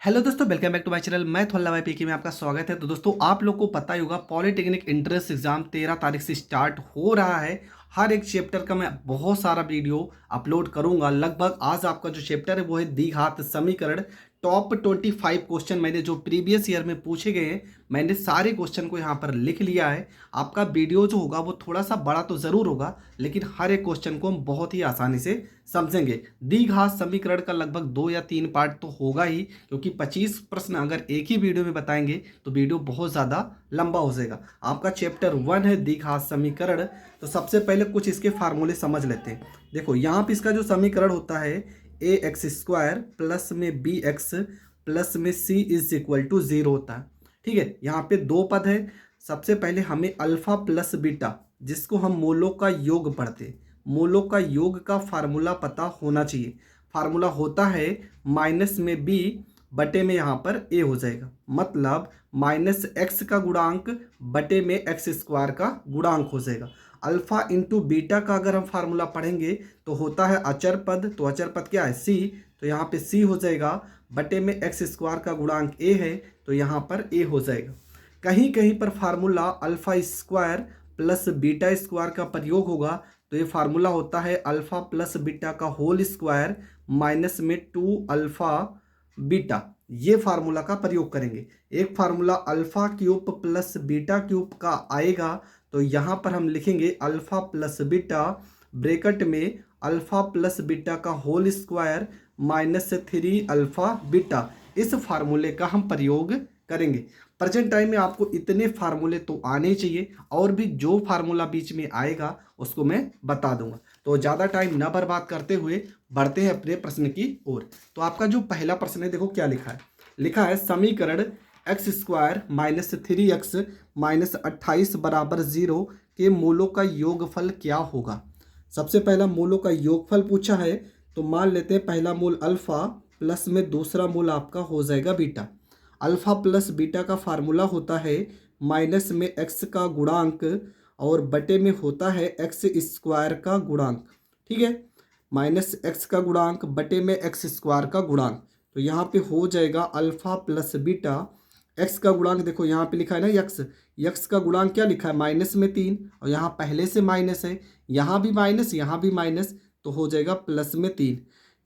Hello दोस्तों, welcome back to my channel. मैं थोल्ला भाई पीके में आपका स्वागत है। तो दोस्तों, आप लोग को पता ही होगा पॉलिटेक्निक एंट्रेंस एग्जाम 13 तारीख से स्टार्ट हो रहा है। हर एक चैप्टर का मैं बहुत सारा वीडियो अपलोड करूंगा। लगभग आज आपका जो चैप्टर है वो है द्विघात समीकरण। टॉप 25 क्वेश्चन मैंने जो प्रीवियस ईयर में पूछे गए हैं, मैंने सारे क्वेश्चन को यहाँ पर लिख लिया है। आपका वीडियो जो होगा वो थोड़ा सा बड़ा तो ज़रूर होगा, लेकिन हर एक क्वेश्चन को हम बहुत ही आसानी से समझेंगे। द्विघात समीकरण का लगभग 2 या 3 पार्ट तो होगा ही, क्योंकि 25 प्रश्न अगर एक ही वीडियो में बताएंगे तो वीडियो बहुत ज़्यादा लंबा हो जाएगा। आपका चैप्टर 1 है द्विघात समीकरण। तो सबसे पहले कुछ इसके फार्मूले समझ लेते हैं। देखो, यहाँ पे इसका जो समीकरण होता है ए एक्स स्क्वायर प्लस में बी एक्स प्लस में सी इज इक्वल टू 0 होता है। ठीक है, यहाँ पे दो पद है। सबसे पहले हमें अल्फा प्लस बीटा, जिसको हम मूलों का योग पढ़ते हैं, मूलों का योग का फार्मूला पता होना चाहिए। फार्मूला होता है माइनस में बी बटे में यहाँ पर ए हो जाएगा, मतलब माइनस एक्स का गुणांक बटे में एक्स स्क्वायर का गुणांक हो जाएगा। अल्फा इंटू बीटा का अगर हम फार्मूला पढ़ेंगे तो होता है अचर पद। तो अचर पद क्या है? सी। तो यहाँ पे सी हो जाएगा, बटे में एक्स स्क्वायर का गुणांक ए है तो यहाँ पर ए हो जाएगा। कहीं कहीं पर formula alpha square plus beta square का प्रयोग होगा, तो ये फार्मूला होता है अल्फा प्लस बीटा का होल स्क्वायर माइनस में 2 अल्फा बीटा। ये फार्मूला का प्रयोग करेंगे। एक formula alpha cube plus beta cube का आएगा, तो यहाँ पर हम लिखेंगे अल्फा प्लस बीटा ब्रैकेट में अल्फा प्लस बीटा का whole square minus 3 alpha beta. इस फार्मूले का हम प्रयोग करेंगे। प्रेजेंट टाइम में आपको इतने फार्मूले तो आने चाहिए, और भी जो फार्मूला बीच में आएगा उसको मैं बता दूंगा। तो ज़्यादा टाइम ना बर्बाद करते हुए बढ़ते हैं अपने प्रश्न की ओर। तो आपका जो पहला प्रश्न है, देखो क्या लिखा है। लिखा है समीकरण x square minus 3x minus 28 बराबर 0 के मूलों का योगफल क्या होगा। सबसे पहला मूलों का योगफल पूछा है, तो मान लेते हैं पहला मूल अल्फा प्लस में दूसरा मूल आपका हो जाएगा बीटा। अल्फा प्लस बीटा का फार्मूला होता है माइनस में एक्स का गुणांक और बटे में होता है एक्स स्क्वायर का गुणांक। ठीक है, माइनस एक्स का गुणांक बटे में एक्स स्क्वायर का गुणांक। तो यहाँ पे हो जाएगा अल्फा प्लस बीटा। एक्स का गुणांक देखो यहाँ पे लिखा है ना यक्स, यक्स का गुणांक क्या लिखा है? माइनस में 3, और यहाँ पहले से माइनस है, यहाँ भी माइनस यहाँ भी माइनस, तो हो जाएगा प्लस में 3।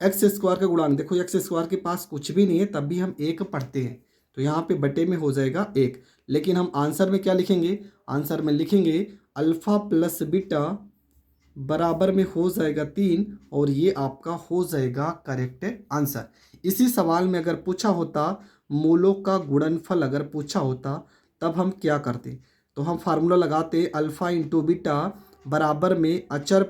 एक्स स्क्वायर का गुणांक देखो, एक्स स्क्वायर के पास कुछ भी नहीं है तब भी हम एक पढ़ते हैं, तो यहाँ पे बटे में हो जाएगा 1। लेकिन हम आंसर में क्या लिखेंगे? आंसर में लिखेंगे अल्फा प्लस बीटा बराबर में हो जाएगा 3, और ये आपका हो जाएगा करेक्ट आंसर। इसी सवाल में अगर पूछा होता मूलों का गुणनफल अगर पूछा होता, तब हम क्या करते? तो हम फार्मूला लगाते अल्फा इंटू बीटा बराबर में अचर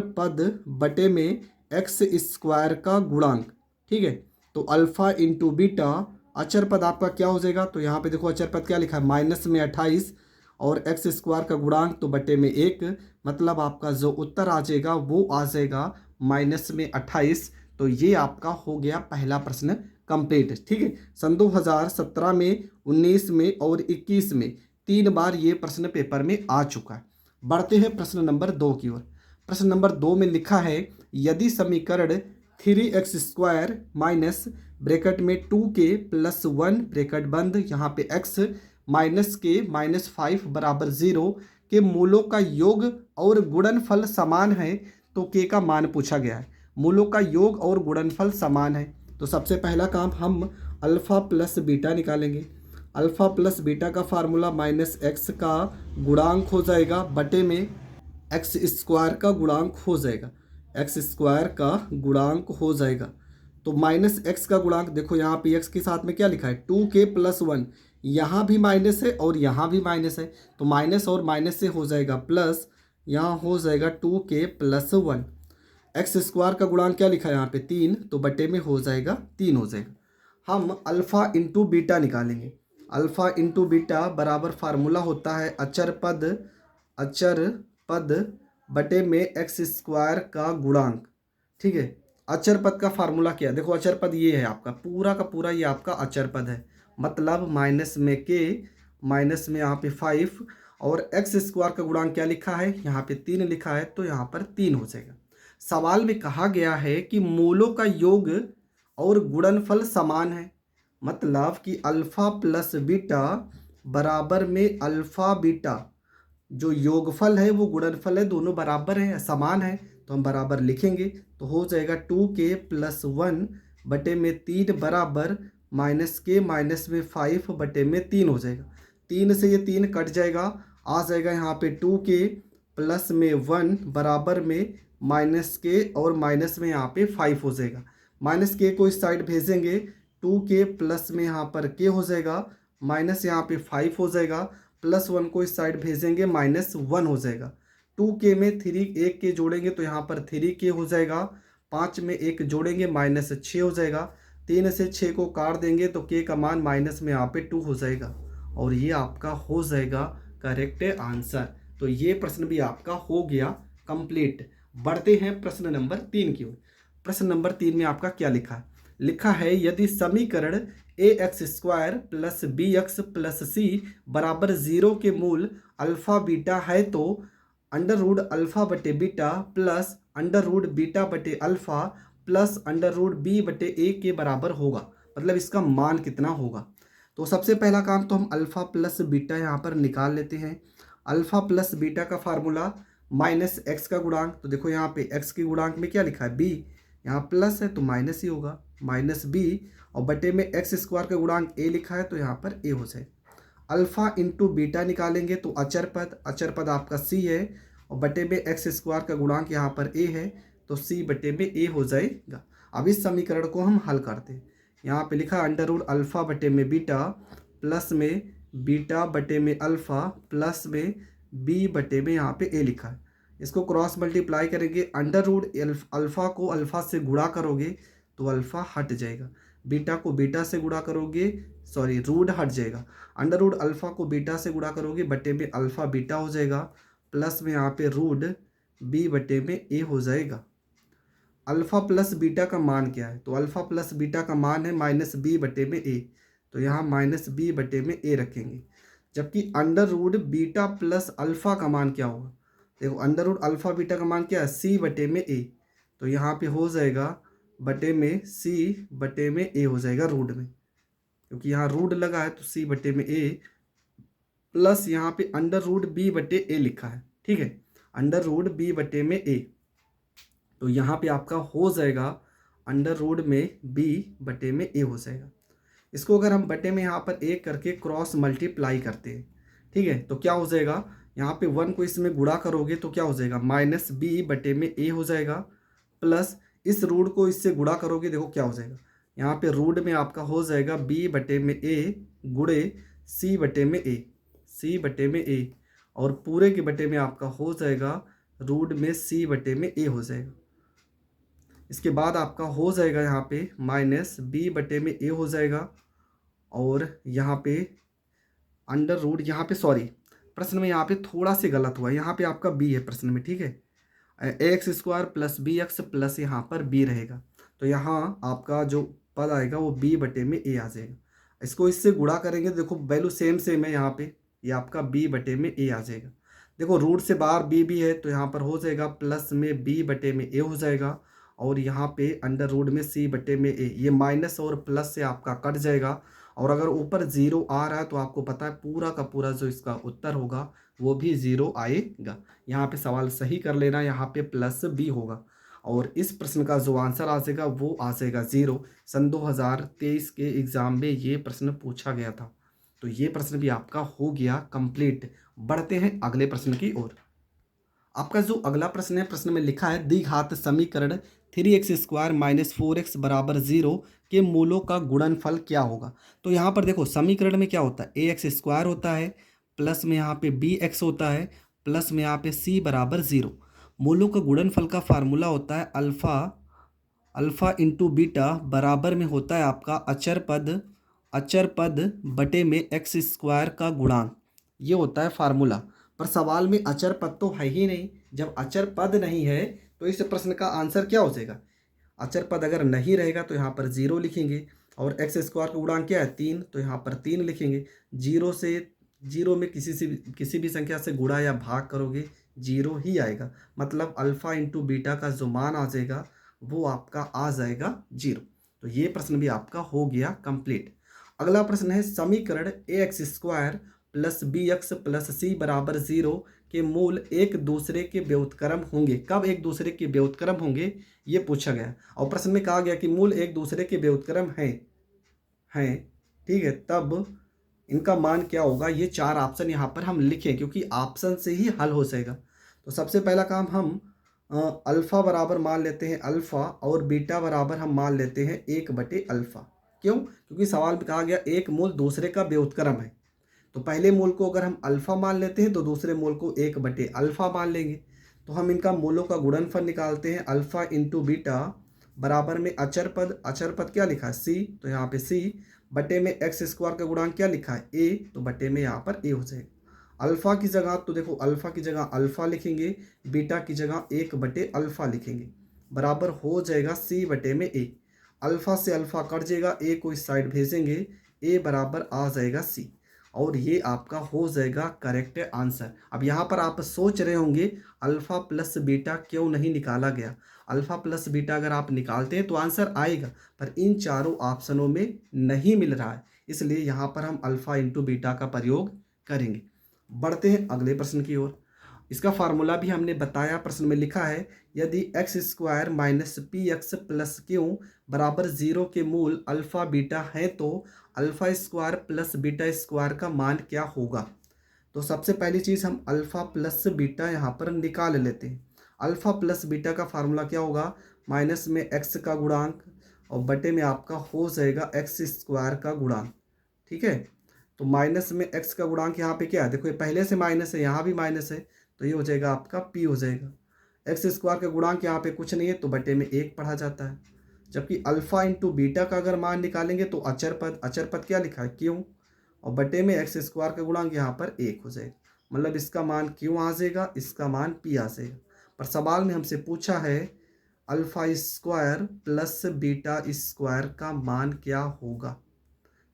पद बटे में एक्स स्क्वायर का गुणांक। ठीक है, तो अल्फा इंटू बीटा अचर पद आपका क्या हो जाएगा? तो यहाँ पे देखो अचर पद क्या लिखा है? माइनस में 28 और एक्स स्क्वायर का गुणांक तो बटे में 1, मतलब आपका जो उत्तर आ जाएगा वो आ जाएगा माइनस में 28। तो ये आपका हो गया पहला प्रश्न कंप्लीट। ठीक है, सन 2017 में, 19 में और 21 में 3 बार ये प्रश्न पेपर में आ चुका है। बढ़ते हैं प्रश्न नंबर 2 की ओर। प्रश्न नंबर 2 में लिखा है यदि समीकरण 3x स्क्वायर माइनस ब्रैकेट में 2k प्लस 1 ब्रैकेट बंद यहाँ पे x माइनस के माइनस 5 बराबर 0 के मूलों का योग और गुणनफल समान है, तो k का मान पूछा गया है। मूलों का योग और गुणनफल समान है, तो सबसे पहला काम हम अल्फा प्लस बीटा निकालेंगे। अल्फा प्लस बीटा का फार्मूला माइनस एक्स का गुणांक हो जाएगा बटे में एक्स स्क्वायर का गुणांक हो जाएगा, एक्स स्क्वायर का गुणांक हो जाएगा। तो माइनस एक्स का गुणांक देखो यहाँ पे एक्स के साथ में क्या लिखा है? 2k प्लस 1, यहाँ भी माइनस है और यहाँ भी माइनस है, तो माइनस और माइनस से हो जाएगा प्लस, यहाँ हो जाएगा 2k प्लस 1। एक्स स्क्वायर का गुणांक क्या लिखा है यहाँ पे? 3, तो बटे में हो जाएगा 3 हो जाएगा। हम अल्फ़ा इंटू बीटा निकालेंगे। अल्फ़ा इंटू बीटा बराबर फार्मूला होता है अचर पद बटे में एक्स स्क्वायर का गुणांक। ठीक है, अचर पद का फार्मूला क्या? देखो अचर पद ये है आपका, पूरा का पूरा ये आपका अचर पद है, मतलब माइनस में k माइनस में यहाँ पे 5, और एक्स स्क्वायर का गुणांक क्या लिखा है? यहाँ पे 3 लिखा है, तो यहाँ पर 3 हो जाएगा। सवाल में कहा गया है कि मूलों का योग और गुणनफल समान है, मतलब कि अल्फ़ा प्लस बीटा बराबर में अल्फ़ा बीटा जो योगफल है वो गुणनफल है, दोनों बराबर है, समान है, तो हम बराबर लिखेंगे। तो हो जाएगा 2k प्लस 1 बटे में 3 बराबर माइनस के माइनस में 5 बटे में 3 हो जाएगा। 3 से ये 3 कट जाएगा, आ जाएगा यहाँ पे 2k प्लस में 1 बराबर में माइनस के और माइनस में यहाँ पे 5 हो जाएगा। माइनस के को इस साइड भेजेंगे, 2k प्लस में यहाँ पर k हो जाएगा, माइनस यहाँ पे 5 हो जाएगा, प्लस 1 को इस साइड भेजेंगे, -1 हो जाएगा। 2k में 3 एक के जोड़ेंगे तो यहाँ पर 3k हो जाएगा, 5 में 1 जोड़ेंगे -6 हो जाएगा, 3 से 6 को काट देंगे तो k का मान माइनस में यहाँ पे 2 हो जाएगा और ये आपका हो जाएगा करेक्ट आंसर। तो ये प्रश्न भी आपका हो गया कंप्लीट। बढ़ते हैं प्रश्न नंबर 3 की ओर। प्रश्न नंबर 3 में आपका क्या लिखा है? लिखा है यदि समीकरण ax² plus bx plus c बराबर 0 के मूल अल्फा बीटा है तो अंडर रूट अल्फा बटे beta plus under root beta बटे alpha plus under root B बटे ए के बराबर होगा, मतलब इसका मान कितना होगा। तो सबसे पहला काम तो हम अल्फा प्लस बीटा यहाँ पर निकाल लेते हैं। अल्फा प्लस बीटा का फार्मूला माइनस एक्स का गुणांक, तो देखो यहाँ पे एक्स के गुणांक में क्या लिखा है बी, यहाँ प्लस है तो माइनस ही होगा, माइनस बी, और बटे में x² का गुणांक a लिखा है तो यहाँ पर a हो जाए। अल्फा इंटू बीटा निकालेंगे तो अचर पद आपका c है और बटे में x² का गुणांक यहाँ पर a है तो c बटे में a हो जाएगा। अब इस समीकरण को हम हल करते हैं। यहाँ पे लिखा अंडर रूट अल्फा बटे में बीटा प्लस में बीटा बटे में अल्फा प्लस में b बटे में यहाँ पे a लिखा है। इसको क्रॉस मल्टीप्लाई करेंगे, अंडर रूट अल्फा को अल्फा से गुणा करोगे तो अल्फा हट जाएगा, बीटा को बीटा से गुणा करोगे रूट हट जाएगा, अंडर रूट अल्फा को बीटा से गुणा करोगे बटे में अल्फा बीटा हो जाएगा, प्लस में यहाँ पे रूट बी बटे में ए हो जाएगा। अल्फा प्लस बीटा का मान क्या है? तो अल्फा प्लस बीटा का मान है माइनस बी बटे में ए, तो यहाँ माइनस बी बटे में ए रखेंगे। जबकि under root beta plus alpha का मान क्या होगा? देखो अंडर रूट अल्फा बीटा का मान क्या है? सी बटे में ए, तो यहाँ पे हो जाएगा बटे में सी बटे में ए हो जाएगा रूट में, क्योंकि यहाँ रूट लगा है तो सी बटे में ए, प्लस यहाँ पे अंडर रूट बी बटे ए लिखा है, ठीक है, अंडर रूट बी बटे में ए, तो यहाँ पे आपका हो जाएगा अंडर रूट में बी बटे में ए हो जाएगा। इसको अगर हम बटे में यहाँ पर ए करके क्रॉस मल्टीप्लाई करते हैं, ठीक है, तो क्या हो जाएगा, यहाँ पे 1 को इसमें गुणा करोगे तो क्या हो जाएगा माइनस बी बटे में ए हो जाएगा, प्लस इस रूट को इससे गुणा करोगे, देखो क्या हो जाएगा, यहाँ पे रूट में आपका हो जाएगा बी बटे में ए गुणे सी बटे में ए, सी बटे में ए, और पूरे के बटे में आपका हो जाएगा रूट में सी बटे में ए हो जाएगा। इसके बाद आपका हो जाएगा यहाँ पे माइनस बी बटे में ए हो जाएगा, और यहाँ पे अंडर रूट, यहाँ पे प्रश्न में यहाँ पे थोड़ा सी गलत हुआ है, यहाँ पे आपका बी है प्रश्न में, ठीक है, ax² plus B x plus यहाँ पर b रहेगा, तो यहाँ आपका जो पद आएगा वो b बटे में a आ जाएगा। इसको इससे गुणा करेंगे, देखो वैल्यू सेम है यहाँ पे, ये आपका b बटे में a आ जाएगा। देखो रूट से बाहर b भी है तो यहाँ पर हो जाएगा प्लस में b बटे में a हो जाएगा, और यहाँ पे अंडर रूट में c बटे में a, ये माइनस और प्लस से आपका कट जाएगा, और अगर ऊपर 0 आ रहा है तो आपको पता है पूरा का पूरा जो इसका उत्तर होगा वो भी 0 आएगा। यहाँ पे सवाल सही कर लेना, यहाँ पे प्लस बी होगा, और इस प्रश्न का जो आंसर आ जाएगा वो आ जाएगा 0। सन 2023 के एग्ज़ाम में ये प्रश्न पूछा गया था, तो ये प्रश्न भी आपका हो गया कंप्लीट। बढ़ते हैं अगले प्रश्न की ओर। आपका जो अगला प्रश्न है, प्रश्न में लिखा है द्विघात समीकरण 3x² माइनस 4x बराबर 0 के मूलों का गुणनफल क्या होगा। तो यहाँ पर देखो समीकरण में क्या होता है, ax² होता है, प्लस में यहाँ पे bx होता है, प्लस में यहाँ पे c बराबर 0। मूलों का गुणनफल का फार्मूला होता है अल्फा इंटू बीटा बराबर में होता है आपका अचर पद बटे में x² का गुणांक, ये होता है फार्मूला। पर सवाल में अचर पद तो है ही नहीं, जब अचर पद नहीं है तो इस प्रश्न का आंसर क्या हो जाएगा, अचर पद अगर नहीं रहेगा तो यहाँ पर 0 लिखेंगे, और x² का गुणांक क्या है 3, तो यहाँ पर 3 लिखेंगे। 0 में किसी भी संख्या से गुणा या भाग करोगे 0 ही आएगा, मतलब अल्फा इंटू बीटा का जो मान आ जाएगा वो आपका आ जाएगा 0। तो ये प्रश्न भी आपका हो गया कंप्लीट। अगला प्रश्न है समीकरण ax² plus bx plus c बराबर 0 के मूल एक दूसरे के व्युत्क्रम होंगे। कब एक दूसरे के व्युत्क्रम होंगे ये पूछा गया, और प्रश्न में कहा गया कि मूल एक दूसरे के व्युत्क्रम हैं, ठीक है, तब इनका मान क्या होगा। ये 4 ऑप्शन यहाँ पर हम लिखें क्योंकि ऑप्शन से ही हल हो जाएगा। तो सबसे पहला काम हम अल्फ़ा बराबर मान लेते हैं अल्फ़ा, और बीटा बराबर हम मान लेते हैं 1/अल्फ़ा। क्यों? क्योंकि सवाल में कहा गया एक मूल दूसरे का व्युत्क्रम है, तो पहले मूल को अगर हम अल्फ़ा मान लेते हैं तो दूसरे मूल को 1/अल्फ़ा मान लेंगे। तो हम इनका मूलों का गुणनफल निकालते हैं, अल्फ़ा इंटू बीटा बराबर में अचर पद क्या लिखा है c, तो यहाँ पे c बटे में x² का गुणांक क्या लिखा है a, तो बटे में यहाँ पर a हो जाएगा। अल्फ़ा की जगह तो देखो अल्फ़ा की जगह अल्फ़ा लिखेंगे, बीटा की जगह 1/अल्फ़ा लिखेंगे, बराबर हो जाएगा c बटे में a। अल्फ़ा से अल्फ़ा कट जाएगा, a को इस साइड भेजेंगे, a बराबर आ जाएगा c, और ये आपका हो जाएगा करेक्ट आंसर। अब यहाँ पर आप सोच रहे होंगे अल्फ़ा प्लस बीटा क्यों नहीं निकाला गया। अल्फ़ा प्लस बीटा अगर आप निकालते हैं तो आंसर आएगा, पर इन चारों ऑप्शनों में नहीं मिल रहा है, इसलिए यहाँ पर हम अल्फ़ा इंटू बीटा का प्रयोग करेंगे। बढ़ते हैं अगले प्रश्न की ओर। इसका फार्मूला भी हमने बताया, प्रश्न में लिखा है यदि x² minus px plus Q बराबर 0 के मूल अल्फ़ा बीटा है तो अल्फ़ा² प्लस बीटा² का मान क्या होगा। तो सबसे पहली चीज़ हम अल्फ़ा प्लस बीटा यहाँ पर निकाल लेते हैं। अल्फ़ा प्लस बीटा का फार्मूला क्या होगा, माइनस में x का गुणांक और बटे में आपका हो जाएगा x² का गुणांक, ठीक है। तो माइनस में x का गुणांक यहाँ पे क्या है, देखो ये पहले से माइनस है, यहाँ भी माइनस है, तो ये हो जाएगा आपका p हो जाएगा। x² का गुणांक यहाँ पे कुछ नहीं है तो बटे में 1 पढ़ा जाता है। जबकि अल्फ़ा इंटू बीटा का अगर मान निकालेंगे तो अचर पद क्या लिखा है q, और बटे में x² का गुणांक यहाँ पर 1 हो जाएगा, मतलब इसका मान q आ जाएगा, इसका मान p आ जाएगा। पर सवाल में हमसे पूछा है अल्फ़ा² प्लस बीटा² का मान क्या होगा।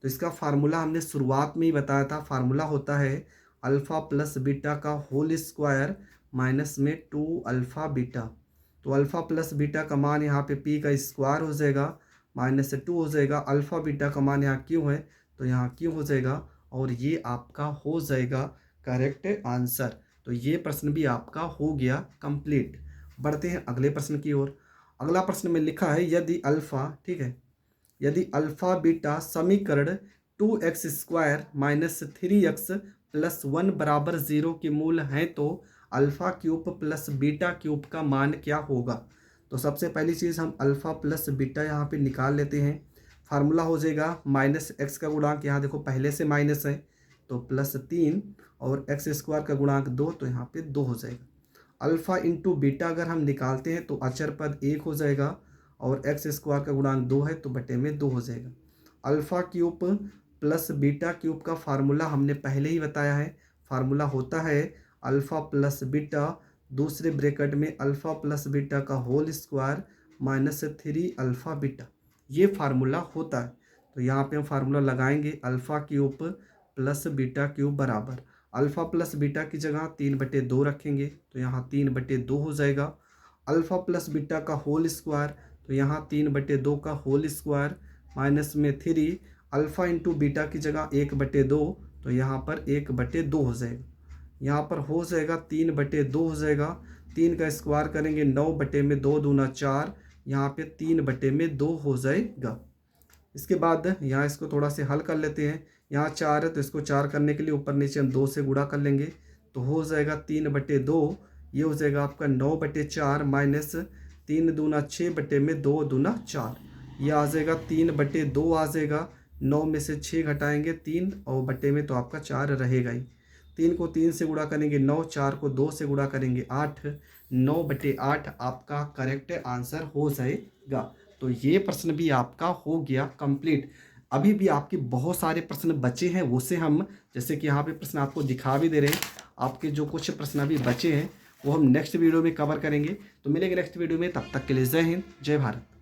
तो इसका फार्मूला हमने शुरुआत में ही बताया था, फार्मूला होता है अल्फ़ा प्लस बीटा का होल स्क्वायर माइनस में 2 अल्फ़ा बीटा। तो अल्फ़ा प्लस बीटा का मान यहाँ पे p का स्क्वायर हो जाएगा, माइनस से 2 हो जाएगा, अल्फ़ा बीटा का मान यहाँ q है तो यहाँ q हो जाएगा, और ये आपका हो जाएगा करेक्ट आंसर। तो ये प्रश्न भी आपका हो गया कंप्लीट। बढ़ते हैं अगले प्रश्न की ओर। अगला प्रश्न में लिखा है यदि अल्फ़ा, ठीक है, यदि अल्फ़ा बीटा समीकरण 2x² माइनस 3x प्लस 1 बराबर 0 के मूल हैं तो अल्फ़ा³ प्लस बीटा³ का मान क्या होगा। तो सबसे पहली चीज़ हम अल्फ़ा प्लस बीटा यहाँ पे निकाल लेते हैं। फार्मूला हो जाएगा माइनस x का गुणांक यहाँ देखो पहले से माइनस है तो प्लस 3, और x² का गुणांक 2 तो यहाँ पे 2 हो जाएगा। अल्फ़ा इंटू बीटा अगर हम निकालते हैं तो अचर पद 1 हो जाएगा, और x² का गुणांक 2 है तो बटे में 2 हो जाएगा। अल्फ़ा³ प्लस बीटा³ का फार्मूला हमने पहले ही बताया है, फार्मूला होता है अल्फ़ा प्लस बीटा दूसरे ब्रैकेट में अल्फ़ा प्लस बीटा का whole square minus 3 alpha beta, ये फार्मूला होता है। तो यहाँ पे हम फार्मूला लगाएंगे अल्फ़ा³ प्लस बीटा³ बराबर अल्फ़ा प्लस बीटा की जगह 3/2 रखेंगे तो यहाँ 3/2 हो जाएगा। अल्फ़ा प्लस बीटा का होल स्क्वायर तो यहाँ 3/2 का होल स्क्वायर माइनस में 3 अल्फ़ा इंटू बीटा की जगह 1/2 तो यहाँ पर 1/2 हो जाएगा, यहाँ पर हो जाएगा 3/2 हो जाएगा। 3 का स्क्वायर करेंगे 9/2 दूना 4, यहाँ पे 3/2 हो जाएगा। इसके बाद यहाँ इसको थोड़ा से हल कर लेते हैं, यहाँ 4 है तो इसको 4 करने के लिए ऊपर नीचे हम 2 से गुणा कर लेंगे तो हो जाएगा 3/2, ये हो जाएगा आपका 9/4 माइनस 3 दूना 6/2 दूना 4, ये आ जाएगा 3/2 आ जाएगा। 9 में से 6 घटाएंगे 3 और बटे में तो आपका 4 रहेगा ही। 3 को 3 से गुणा करेंगे 9, 4 को 2 से गुणा करेंगे 8, 9/8 आपका करेक्ट आंसर हो जाएगा। तो ये प्रश्न भी आपका हो गया कंप्लीट। अभी भी आपके बहुत सारे प्रश्न बचे हैं, उसे हम जैसे कि यहाँ पे प्रश्न आपको दिखा भी दे रहे हैं, आपके जो कुछ प्रश्न अभी बचे हैं वो हम नेक्स्ट वीडियो में कवर करेंगे। तो मिलेंगे नेक्स्ट वीडियो में, तब तक के लिए जय हिंद जय भारत।